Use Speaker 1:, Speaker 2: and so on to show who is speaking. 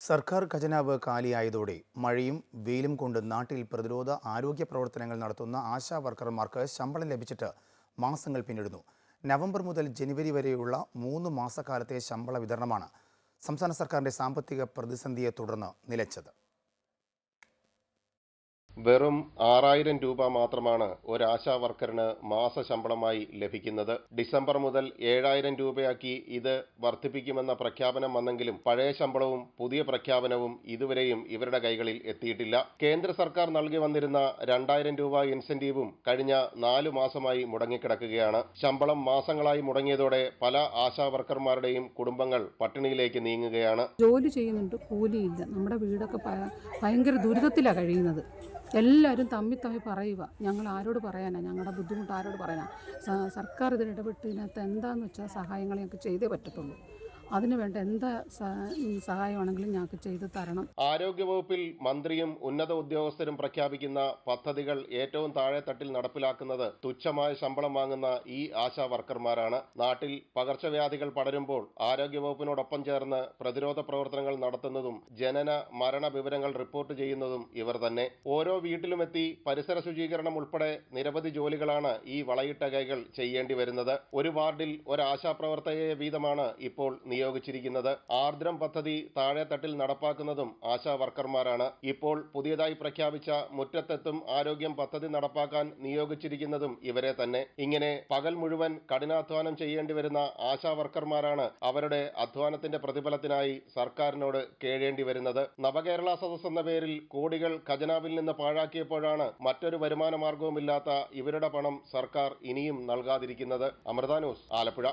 Speaker 1: സർക്കാർ ഖജനാവ് കാലിയായതോടെ മഴയും വെയിലും കൊണ്ട് നാട്ടിൽ പ്രതിരോധ ആരോഗ്യ പ്രവർത്തനങ്ങൾ നടത്തുന്ന ആശാ വർക്കർമാർക്ക് ശമ്പളം ലഭിച്ചിട്ട് മാസങ്ങൾ പിന്നിടുന്നു. നവംബർ മുതൽ ജനുവരി വരെയുള്ള 3 മാസക്കാലത്തെ ശമ്പള വിതരണമാണ് സംസ്ഥാന സർക്കാരിന്റെ സാമ്പത്തിക പ്രതിസന്ധിയെ തുടർന്ന് നിലച്ചത്.
Speaker 2: വെറും 6000 രൂപ മാത്രമാണ് ഒരു ആശാ വർക്കറിന് മാസശമ്പളമായി ലഭിക്കുന്നത്. ഡിസംബർ മുതൽ 7000 രൂപയാക്കി ഇത് വർദ്ധിപ്പിക്കുമെന്ന പ്രഖ്യാപനം വന്നെങ്കിലും പഴയ ശമ്പളവും പുതിയ പ്രഖ്യാപനവും ഇതുവരെയും ഇവരുടെ കൈകളിൽ എത്തിയിട്ടില്ല. കേന്ദ്ര സർക്കാർ നൽകി വന്നിരുന്ന 2000 രൂപ ഇൻസെന്റീവും കഴിഞ്ഞ 4 മാസമായി മുടങ്ങിക്കിടക്കുകയാണ്. ശമ്പളം മാസങ്ങളായി മുടങ്ങിയതോടെ പല ആശാ വർക്കർമാരുടെയും കുടുംബങ്ങൾ പട്ടിണിയിലേക്ക് നീങ്ങുകയാണ്.
Speaker 3: ജോലി ചെയ്യുന്നുണ്ട്, കൂലിയില്ല. നമ്മുടെ വീടൊക്കെ ഭയങ്കര ദുരിതത്തിലാണ് കഴിയുന്നത്. എല്ലാവരും തമ്മിൽ പറയുക, ഞങ്ങൾ ആരോട് പറയാനാ, ഞങ്ങളുടെ ബുദ്ധിമുട്ട് ആരോട് പറയാനാ. സർക്കാർ ഇതിനിടപെട്ട് ഇതിനകത്ത് എന്താണെന്ന് വെച്ചാൽ സഹായങ്ങൾ ഞങ്ങൾക്ക് ചെയ്തേ പറ്റത്തുള്ളൂ. അതിനുവേണ്ട എന്താ സഹായമാണെങ്കിലും ഞങ്ങൾക്ക് ചെയ്തു തരണം.
Speaker 2: ആരോഗ്യവകുപ്പിൽ മന്ത്രിയും ഉന്നത ഉദ്യോഗസ്ഥരും പ്രഖ്യാപിക്കുന്ന പദ്ധതികൾ ഏറ്റവും താഴെത്തട്ടിൽ നടപ്പിലാക്കുന്നത് തുച്ഛമായ ശമ്പളം വാങ്ങുന്ന ഈ ആശാ വർക്കർമാരാണ്. നാട്ടിൽ പകർച്ചവ്യാധികൾ പടരുമ്പോൾ ആരോഗ്യവകുപ്പിനോടൊപ്പം ചേർന്ന് പ്രതിരോധ പ്രവർത്തനങ്ങൾ നടത്തുന്നതും ജനന മരണ വിവരങ്ങൾ റിപ്പോർട്ട് ചെയ്യുന്നതും ഇവർ തന്നെ. ഓരോ വീട്ടിലുമെത്തി പരിസര ശുചീകരണം ഉൾപ്പെടെ നിരവധി ജോലികളാണ് ഈ വളയിട്ട കൈകൾ ചെയ്യേണ്ടി വരുന്നത്. ഒരു വാർഡിൽ ഒരു ആശാപ്രവർത്തകയെ വീതമാണ് ഇപ്പോൾ നിയോഗിച്ചിരിക്കുന്നത്. ആർദ്രം പദ്ധതി താഴെത്തട്ടിൽ നടപ്പാക്കുന്നതും ആശാ വർക്കർമാരാണ്. ഇപ്പോൾ പുതിയതായി പ്രഖ്യാപിച്ച മുറ്റത്തെത്തും ആരോഗ്യം പദ്ധതി നടപ്പാക്കാൻ നിയോഗിച്ചിരിക്കുന്നതും ഇവരെ തന്നെ. ഇങ്ങനെ പകൽ മുഴുവൻ കഠിനാധ്വാനം ചെയ്യേണ്ടി വരുന്ന ആശാ വർക്കർമാരാണ് അവരുടെ അധ്വാനത്തിന്റെ പ്രതിഫലത്തിനായി സർക്കാരിനോട് കേഴേണ്ടി വരുന്നത്. നവകേരള സദസ് എന്ന പേരിൽ കോടികൾ ഖജനാവിൽ നിന്ന് പാഴാക്കിയപ്പോഴാണ് മറ്റൊരു വരുമാന മാർഗവുമില്ലാത്ത ഇവരുടെ പണം സർക്കാർ ഇനിയും നൽകാതിരിക്കുന്നത്. അമൃത ന്യൂസ്, ആലപ്പുഴ.